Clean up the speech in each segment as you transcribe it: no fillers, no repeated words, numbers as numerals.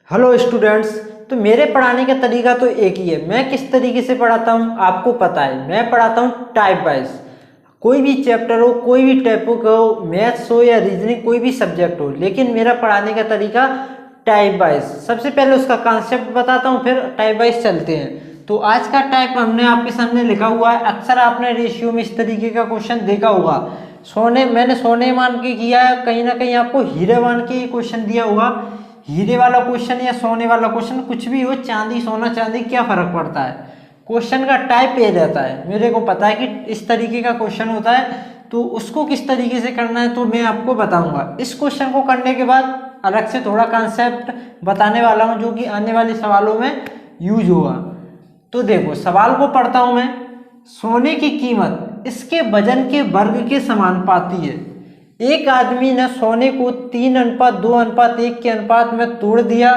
Hello students. तो मेरे पढ़ाने का तरीका तो एक ही है। मैं किस तरीके से पढ़ाता हूँ आपको पता है। मैं पढ़ाता हूँ टाइप वाइज। कोई भी चैप्टर हो, कोई भी टॉपिक हो, मैथ्स हो या रीजनिंग, कोई भी सब्जेक्ट हो, लेकिन मेरा पढ़ाने का तरीका टाइप वाइज। सबसे पहले उसका कॉन्सेप्ट बताता हूँ, फिर टाइप वाइज चलते हैं। तो आज का टाइप हमने आपके सामने लिखा हुआ है। अक्सर आपने रेशियो में इस तरीके का क्वेश्चन देखा होगा। मैंने सोने मान के किया है, कहीं ना कहीं आपको हीरे मान के क्वेश्चन दिया होगा। हीरे वाला क्वेश्चन या सोने वाला क्वेश्चन, कुछ भी हो, चांदी सोना चांदी, क्या फर्क पड़ता है। क्वेश्चन का टाइप ये रहता है। मेरे को पता है कि इस तरीके का क्वेश्चन होता है, तो उसको किस तरीके से करना है तो मैं आपको बताऊंगा। इस क्वेश्चन को करने के बाद अलग से थोड़ा कॉन्सेप्ट बताने वाला हूं, जो कि आने वाले सवालों में यूज होगा। तो देखो, सवाल को पढ़ता हूं मैं। सोने की कीमत इसके वजन के वर्ग के समानुपाती है। एक आदमी ने सोने को 3:2:1 के अनुपात में तोड़ दिया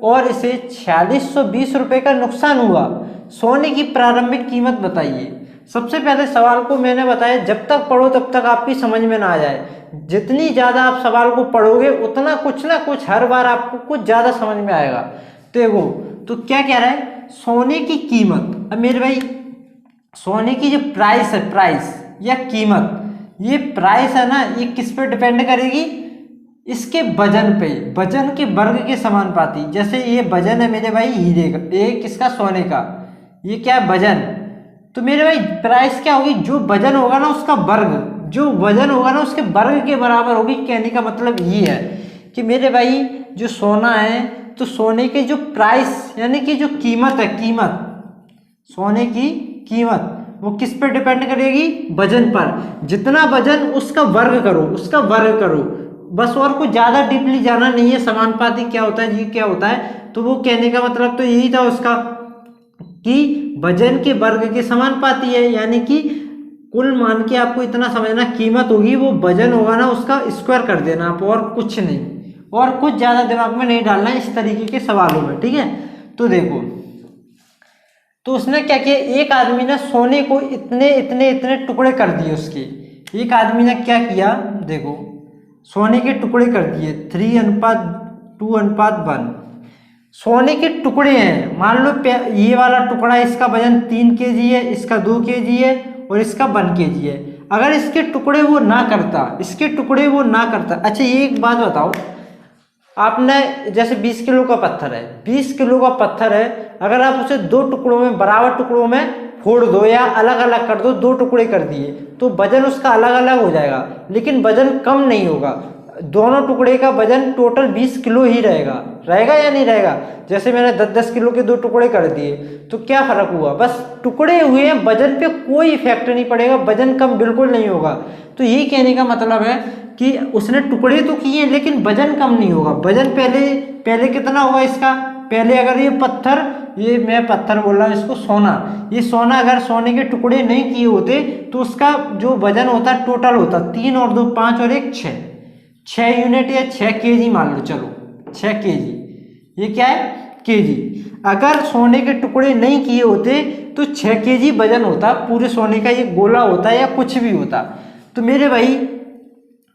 और इसे 4620 रुपए का नुकसान हुआ। सोने की प्रारंभिक कीमत बताइए। सबसे पहले सवाल को मैंने बताया, जब तक पढ़ो तब तक आपकी समझ में ना आ जाए। जितनी ज्यादा आप सवाल को पढ़ोगे उतना कुछ ना कुछ हर बार आपको कुछ ज्यादा समझ में आएगा। देखो, तो क्या कह रहा है, सोने की कीमत। अब मेरे भाई, सोने की जो प्राइस है, प्राइस या कीमत, ये प्राइस है ना, ये किस पे डिपेंड करेगी? इसके वजन पे, वजन के वर्ग के समानुपाती। जैसे ये वजन है मेरे भाई हीरे का, ये किसका, सोने का। ये क्या है, वजन। तो मेरे भाई प्राइस क्या होगी? जो वजन होगा ना उसका वर्ग, जो वजन होगा ना उसके वर्ग के बराबर होगी। कहने का मतलब ये है कि मेरे भाई जो सोना है, तो सोने के जो प्राइस यानी कि जो कीमत है, कीमत, सोने की कीमत वो किस पे डिपेंड करेगी? वजन पर। जितना वजन उसका वर्ग करो, उसका वर्ग करो, बस। और कुछ ज्यादा डीपली जाना नहीं है। समानुपाती क्या होता है, जी क्या होता है। तो वो कहने का मतलब तो यही था उसका, कि वजन के वर्ग के समानुपाती है। यानी कि कुल मान के आपको इतना समझना, कीमत होगी वो वजन होगा ना उसका स्क्वायर कर देना आप, और कुछ नहीं, और कुछ ज्यादा दिमाग में नहीं डालना इस तरीके के सवालों में, ठीक है। तो देखो, तो उसने क्या किया, एक आदमी ने सोने को इतने इतने इतने टुकड़े कर दिए उसके। एक आदमी ने क्या किया, देखो, सोने के टुकड़े कर दिए 3:2:1। सोने के टुकड़े हैं, मान लो ये वाला टुकड़ा, इसका वजन 3 kg है, इसका 2 kg है, और इसका 1 kg है। अगर इसके टुकड़े वो ना करता, इसके टुकड़े वो ना करता। अच्छा, ये एक बात बताओ, आपने जैसे 20 किलो का पत्थर है, 20 किलो का पत्थर है, अगर आप उसे दो टुकड़ों में, बराबर टुकड़ों में फोड़ दो या अलग अलग कर दो, दो टुकड़े कर दिए, तो वजन उसका अलग अलग हो जाएगा, लेकिन वजन कम नहीं होगा। दोनों टुकड़े का वजन टोटल 20 किलो ही रहेगा। रहेगा या नहीं रहेगा? जैसे मैंने 10-10 किलो के दो टुकड़े कर दिए, तो क्या फर्क हुआ? बस टुकड़े हुए हैं, वजन पे कोई इफेक्ट नहीं पड़ेगा, वजन कम बिल्कुल नहीं होगा। तो यही कहने का मतलब है कि उसने टुकड़े तो किए लेकिन वजन कम नहीं होगा। वजन पहले पहले कितना होगा इसका? पहले अगर ये पत्थर, ये मैं पत्थर बोल रहा हूँ, इसको सोना, ये सोना अगर सोने के टुकड़े नहीं किए होते तो उसका जो वजन होता टोटल होता 3 और 2 5 और 1 6, 6 यूनिट या 6 kg मान लो, चलो 6 kg। ये क्या है? kg। अगर सोने के टुकड़े नहीं किए होते तो 6 kg वजन होता पूरे सोने का, ये गोला होता या कुछ भी होता। तो मेरे भाई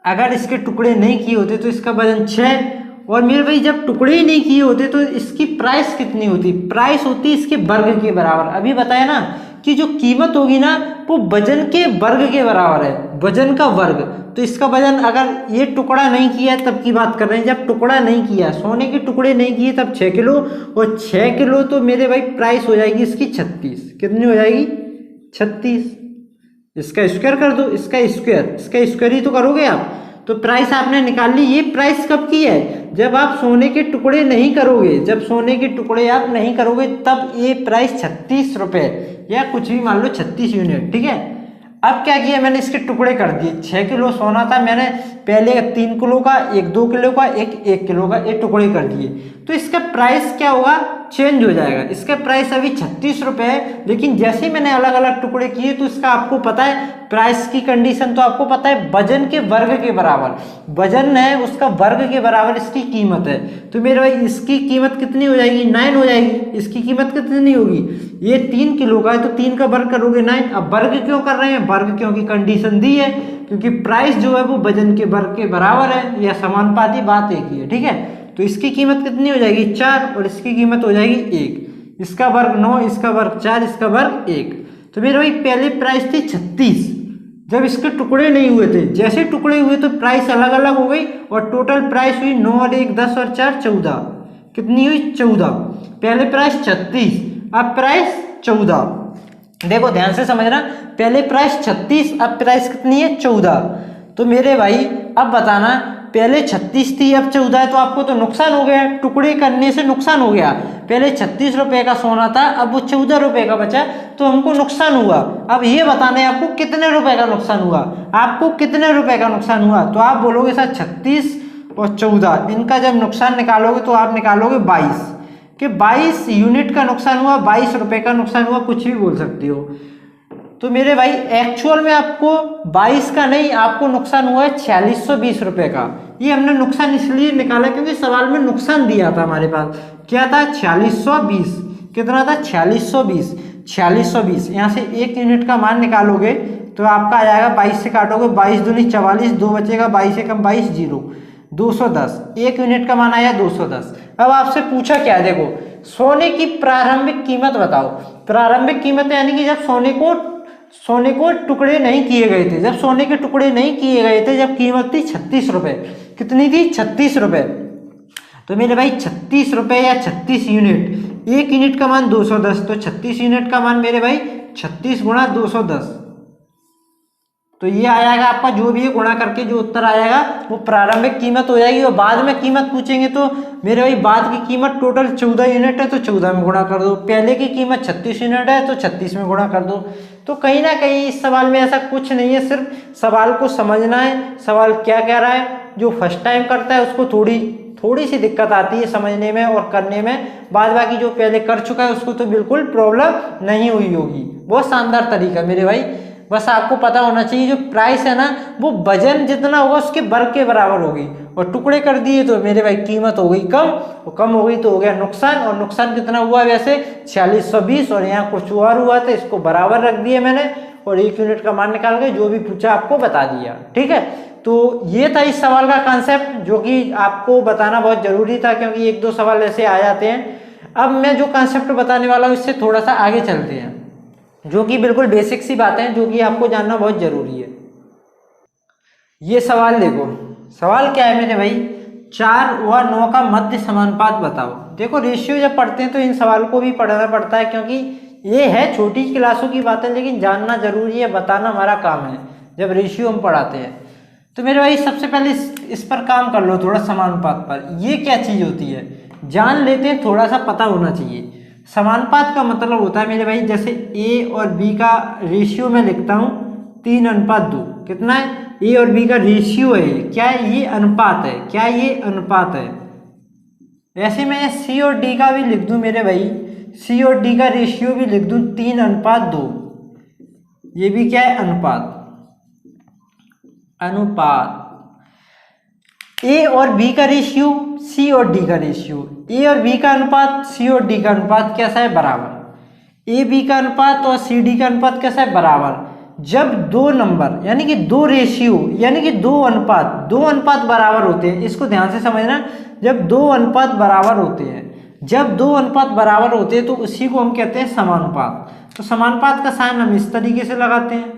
अगर इसके टुकड़े नहीं किए होते तो इसका वजन 6, और मेरे भाई जब टुकड़े ही नहीं किए होते तो इसकी प्राइस कितनी होती? प्राइस होती इसके वर्ग के बराबर। अभी बताया ना कि जो कीमत होगी ना वो वजन के वर्ग के बराबर है, वजन का वर्ग। तो इसका वजन, अगर ये टुकड़ा नहीं किया तब की बात कर रहे हैं, जब टुकड़ा नहीं किया, सोने के टुकड़े नहीं किए, तब 6 किलो, और 6 किलो तो मेरे भाई प्राइस हो जाएगी इसकी 36। कितनी हो जाएगी? 36। इसका स्क्वायर कर दो, इसका स्क्वायर ही तो करोगे आप। तो प्राइस आपने निकाल ली। ये प्राइस कब की है? जब आप सोने के टुकड़े नहीं करोगे, जब सोने के टुकड़े आप नहीं करोगे, तब ये प्राइस 36 रुपए, या कुछ भी मान लो 36 यूनिट, ठीक है। अब क्या किया मैंने, इसके टुकड़े कर दिए। 6 किलो सोना था, मैंने पहले 3 किलो का, एक 2 किलो का, एक 1 किलो का, ये टुकड़े कर दिए। तो इसका प्राइस क्या होगा? चेंज हो जाएगा। इसका प्राइस अभी 36 रुपए है, लेकिन जैसे ही मैंने अलग अलग टुकड़े किए तो इसका आपको पता है प्राइस की कंडीशन, तो आपको पता है वजन के वर्ग के बराबर, वजन है उसका वर्ग के बराबर इसकी कीमत है। तो मेरे भाई इसकी कीमत कितनी हो जाएगी? 9 हो जाएगी। इसकी कीमत कितनी होगी? ये 3 किलो का है तो 3 का वर्ग करोगे 9। अब वर्ग क्यों कर रहे हैं? वर्ग क्योंकि कंडीशन दी है, क्योंकि प्राइस जो है वो वजन के वर्ग के बराबर है, या समानुपाती, बात एक ही है, ठीक है। तो इसकी कीमत कितनी हो जाएगी 4 और इसकी कीमत हो जाएगी 1। इसका वर्ग 9, इसका वर्ग 4, इसका वर्ग 1। तो मेरे भाई पहले प्राइस थी 36, जब इसके टुकड़े नहीं हुए थे, जैसे टुकड़े हुए तो प्राइस अलग अलग हो गई और टोटल प्राइस हुई 9 और 1 10 और 4 14। कितनी हुई 14। पहले प्राइस 36, अब प्राइस 14। देखो ध्यान से समझना, पहले प्राइस 36, अब प्राइस कितनी है 14। तो मेरे भाई अब बताना, पहले 36 थी अब 14 है, तो आपको तो नुकसान हो गया, टुकड़े करने से नुकसान हो गया। पहले 36 रुपए का सोना था, अब वो 14 रुपए का बचा, तो हमको नुकसान हुआ। अब ये बताना है आपको कितने रुपए का नुकसान हुआ, आपको कितने रुपए का नुकसान हुआ। तो आप बोलोगे सर 36 और 14 इनका जब नुकसान निकालोगे तो आप निकालोगे 22 कि 22 यूनिट का नुकसान हुआ, 22 रुपए का नुकसान हुआ, कुछ भी बोल सकती हो। तो मेरे भाई एक्चुअल में आपको 22 का नहीं, आपको नुकसान हुआ है 4620 रुपए का। ये हमने नुकसान इसलिए निकाला क्योंकि सवाल में नुकसान दिया था हमारे पास, क्या था 4620। कितना था 4620। 4620 यहाँ से 1 यूनिट का मान निकालोगे तो आपका आ जाएगा, 22 से काटोगे 22 दूनी 44, 2 बचेगा, 22 से कम 22 0, 210। 1 यूनिट का मान आया 210। अब आपसे पूछा क्या है, देखो सोने की प्रारंभिक कीमत बताओ। प्रारंभिक कीमत यानी कि जब सोने को टुकड़े नहीं किए गए थे, जब सोने के टुकड़े नहीं किए गए थे, जब कीमत थी 36 रुपए। कितनी थी 36 रुपए। तो मेरे भाई 36 रुपए या 36 यूनिट, 1 यूनिट का मान 210, तो 36 यूनिट का मान मेरे भाई 36 गुणा 210। तो ये आ जाएगा आपका, जो भी है गुणा करके जो उत्तर आएगा वो प्रारंभिक कीमत हो जाएगी। और बाद में कीमत पूछेंगे तो मेरे भाई बाद की कीमत टोटल 14 यूनिट है तो 14 में गुणा कर दो, पहले की कीमत 36 यूनिट है तो 36 में गुणा कर दो। तो कहीं ना कहीं इस सवाल में ऐसा कुछ नहीं है, सिर्फ सवाल को समझना है, सवाल क्या कह रहा है। जो फर्स्ट टाइम करता है उसको थोड़ी सी दिक्कत आती है समझने में और करने में, बाद बाकी जो पहले कर चुका है उसको तो बिल्कुल प्रॉब्लम नहीं हुई होगी। बहुत शानदार तरीका मेरे भाई, बस आपको पता होना चाहिए जो प्राइस है ना वो वजन जितना होगा उसके वर्ग के बराबर होगी, और टुकड़े कर दिए तो मेरे भाई कीमत हो गई कम, और कम हो गई तो हो गया नुकसान। और नुकसान कितना हुआ वैसे 4620, और यहाँ कुछ और हुआ था, इसको बराबर रख दिए मैंने और 1 यूनिट का मान निकाल के जो भी पूछा आपको बता दिया। ठीक है, तो ये था इस सवाल का कॉन्सेप्ट, जो कि आपको बताना बहुत जरूरी था क्योंकि 1-2 सवाल ऐसे आ जाते हैं। अब मैं जो कॉन्सेप्ट बताने वाला हूँ इससे थोड़ा सा आगे चलते हैं, जो कि बिल्कुल बेसिक सी बातें हैं जो कि आपको जानना बहुत जरूरी है। ये सवाल देखो, सवाल क्या है मेरे भाई, 4 व 9 का मध्य समानुपात बताओ। देखो रेशियो जब पढ़ते हैं तो इन सवाल को भी पढ़ना पड़ता है, क्योंकि ये है छोटी क्लासों की बातें, लेकिन जानना जरूरी है, बताना हमारा काम है जब रेशियो हम पढ़ाते हैं। तो मेरे भाई सबसे पहले इस पर काम कर लो थोड़ा, समानुपात पर। ये क्या चीज़ होती है जान लेते हैं, थोड़ा सा पता होना चाहिए। समानुपात का मतलब होता है मेरे भाई, जैसे ए और बी का रेशियो में लिखता हूँ 3:2। कितना है, ए और बी का रेशियो है, क्या है ये अनुपात है, क्या ये अनुपात है। ऐसे मैं सी और डी का भी लिख दूं मेरे भाई, सी और डी का रेशियो भी लिख दूं 3:2। ये भी क्या है अनुपात, अनुपात। ए और बी का रेशियो, सी और डी का रेशियो, ए और बी का अनुपात, सी और डी का अनुपात कैसा है बराबर। ए बी का अनुपात और सी डी का अनुपात कैसा है बराबर। जब 2 नंबर यानी कि 2 रेशियो यानी कि 2 अनुपात बराबर होते हैं, इसको ध्यान से समझना। जब 2 अनुपात बराबर होते हैं, जब 2 अनुपात बराबर होते हैं तो उसी को हम कहते हैं समानुपात। तो समानुपात का साइन हम इस तरीके से लगाते हैं,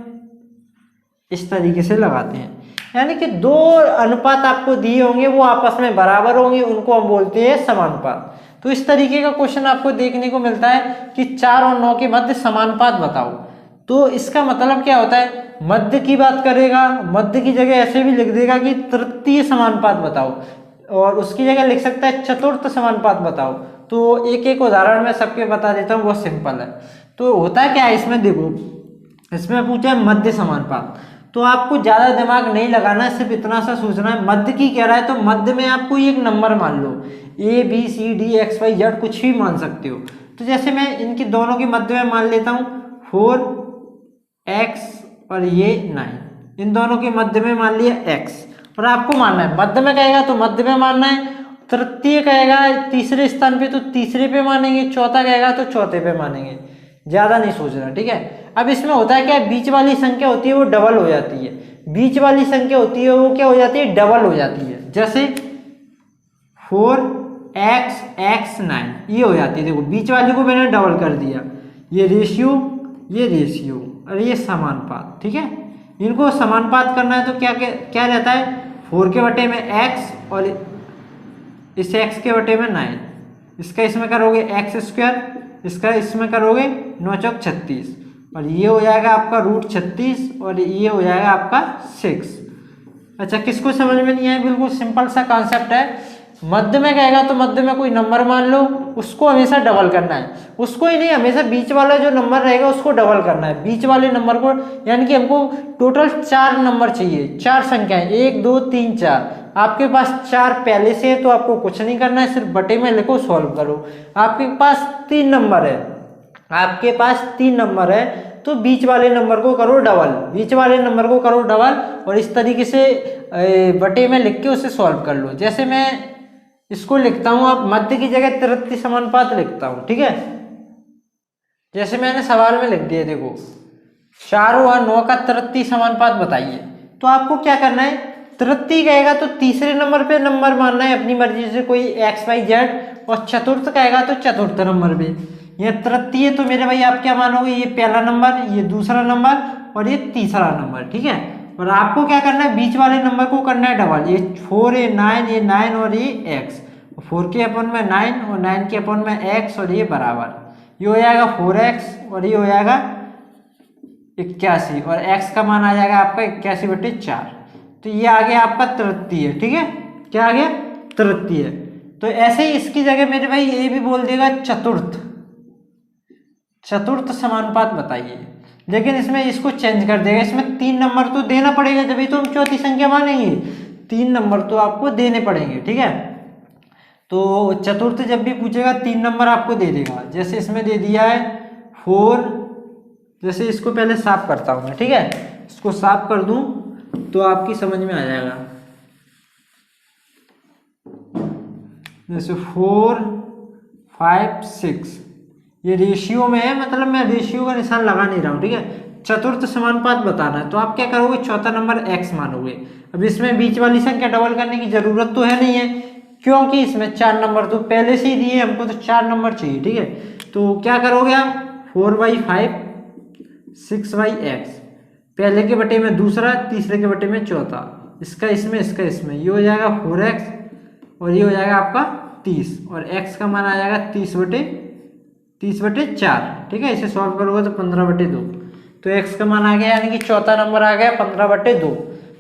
इस तरीके से लगाते हैं, यानी कि 2 अनुपात आपको दिए होंगे वो आपस में बराबर होंगे, उनको हम बोलते हैं समानुपात। तो इस तरीके का क्वेश्चन आपको देखने को मिलता है कि 4 और 9 के मध्य समानुपात बताओ। तो इसका मतलब क्या होता है, मध्य की बात करेगा, मध्य की जगह ऐसे भी लिख देगा कि तृतीय समानुपात बताओ, और उसकी जगह लिख सकता है चतुर्थ समानुपात बताओ। तो एक एक उदाहरण मैं सबके बता देता हूँ, बहुत सिंपल है। तो होता क्या है इसमें, देखो इसमें पूछा है मध्य समानुपात, तो आपको ज़्यादा दिमाग नहीं लगाना है, सिर्फ इतना सा सोचना है मध्य की कह रहा है तो मध्य में आपको एक नंबर मान लो, A B C D X Y Z कुछ भी मान सकते हो। तो जैसे मैं इनकी दोनों के मध्य में मान लेता हूँ 4x और ये 9, इन दोनों के मध्य में मान लिया x, और आपको मानना है मध्य में कहेगा तो मध्य में मानना है, तृतीय कहेगा तीसरे स्थान पे तो तीसरे पे मानेंगे, चौथा कहेगा तो चौथे पे मानेंगे, ज़्यादा नहीं सोचना। ठीक है, अब इसमें होता है क्या, बीच वाली संख्या होती है वो डबल हो जाती है, बीच वाली संख्या होती है वो क्या हो जाती है, डबल हो जाती है। जैसे 4x(9) ये हो जाती है। देखो बीच वाली को मैंने डबल कर दिया, ये रेशियो और ये समानुपात, ठीक है। इनको समानुपात करना है तो क्या क्या, क्या रहता है, 4 के बटे में x और इस x के बटे में 9, इसका इसमें करोगे x², इसका इसमें करोगे 9 चौक 36, और ये हो जाएगा आपका √36 और ये हो जाएगा आपका 6। अच्छा, किसको समझ में नहीं आया, बिल्कुल सिंपल सा कॉन्सेप्ट है। मध्य में कहेगा तो मध्य में कोई नंबर मान लो, उसको हमेशा डबल करना है, उसको ही नहीं, हमेशा बीच वाला जो नंबर रहेगा उसको डबल करना है, बीच वाले नंबर को। यानी कि हमको टोटल 4 नंबर चाहिए, 4 संख्याएं, 1 2 3 4। आपके पास 4 पहले से है तो आपको कुछ नहीं करना है, सिर्फ बटे में लिखो, सॉल्व करो। आपके पास 3 नंबर है, आपके पास 3 नंबर है तो बीच वाले नंबर को करो डबल, बीच वाले नंबर को करो डबल, और इस तरीके से बटे में लिख के उसे सॉल्व कर लो। जैसे मैं इसको लिखता हूं, आप मध्य की जगह त्रित्य समानुपात लिखता हूं, ठीक है। जैसे मैंने सवाल में लिख दिया, देखो 4 और 9 का त्रित्य समानुपात बताइए, तो आपको क्या करना है, तृतीय कहेगा तो तीसरे नंबर पे नंबर मानना है अपनी मर्जी से, कोई x y z, और चतुर्थ कहेगा तो चतुर्थ नंबर पे। ये तृतीय तो मेरे भाई आप क्या मानोगे, ये पहला नंबर, ये दूसरा नंबर और ये तीसरा नंबर, ठीक है। और आपको क्या करना है, बीच वाले नंबर को करना है डबल, ये 4 ये 9 और ये x, 4 के अपन में 9 और 9 के अपन में x, और ये बराबर, ये हो जाएगा 4x और ये हो जाएगा 81, और x का मान आ जाएगा आपका 81/4। तो ये आ गया आपका तृतीय, ठीक है। क्या आ गया, तृतीय। तो ऐसे ही इसकी जगह मेरे भाई ये भी बोल देगा चतुर्थ समानुपात बताइए, लेकिन इसमें इसको चेंज कर देगा, इसमें 3 नंबर तो देना पड़ेगा, जब तो हम चौथी संख्या मानेंगे, 3 नंबर तो आपको देने पड़ेंगे, ठीक है। तो चतुर्थ जब भी पूछेगा 3 नंबर आपको दे देगा। जैसे इसमें दे दिया है 4, जैसे इसको पहले साफ करता हूं मैं, ठीक है, इसको साफ कर दूं तो आपकी समझ में आ जाएगा। जैसे 4 5 6 ये रेशियो में है, मतलब मैं रेशियो का निशान लगा नहीं रहा हूँ, ठीक है। चतुर्थ समानुपात बताना है तो आप क्या करोगे, चौथा नंबर x मानोगे। अब इसमें बीच वाली संख्या डबल करने की जरूरत तो है नहीं है, क्योंकि इसमें 4 नंबर तो पहले से ही दिए, हमको तो 4 नंबर चाहिए, ठीक है। तो क्या करोगे आप, 4/5 6/x, पहले के बटे में दूसरा, तीसरे के बटे में चौथा, इसका इसमें ये हो जाएगा 4x और ये हो जाएगा आपका 30, और x का मान आ जाएगा 30/4, ठीक है। इसे सॉल्व करोगे तो 15/2, तो x का मान आ गया, यानी कि चौथा नंबर आ गया 15/2।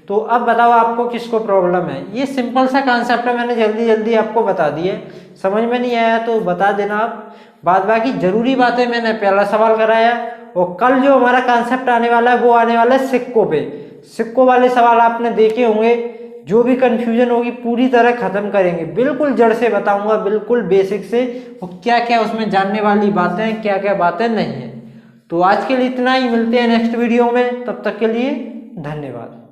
तो अब बताओ आपको किसको प्रॉब्लम है। ये सिंपल सा कॉन्सेप्ट है, मैंने जल्दी जल्दी आपको बता दिए, समझ में नहीं आया तो बता देना आप। बाद बाकी जरूरी बातें मैंने पहला सवाल कराया, और कल जो हमारा कॉन्सेप्ट आने वाला है वो आने वाला है सिक्कों पे। सिक्कों वाले सवाल आपने देखे होंगे, जो भी कंफ्यूजन होगी पूरी तरह खत्म करेंगे, बिल्कुल जड़ से बताऊंगा, बिल्कुल बेसिक से, और क्या क्या उसमें जानने वाली बातें हैं, क्या क्या बातें नहीं है। तो आज के लिए इतना ही, मिलते हैं नेक्स्ट वीडियो में, तब तक के लिए धन्यवाद।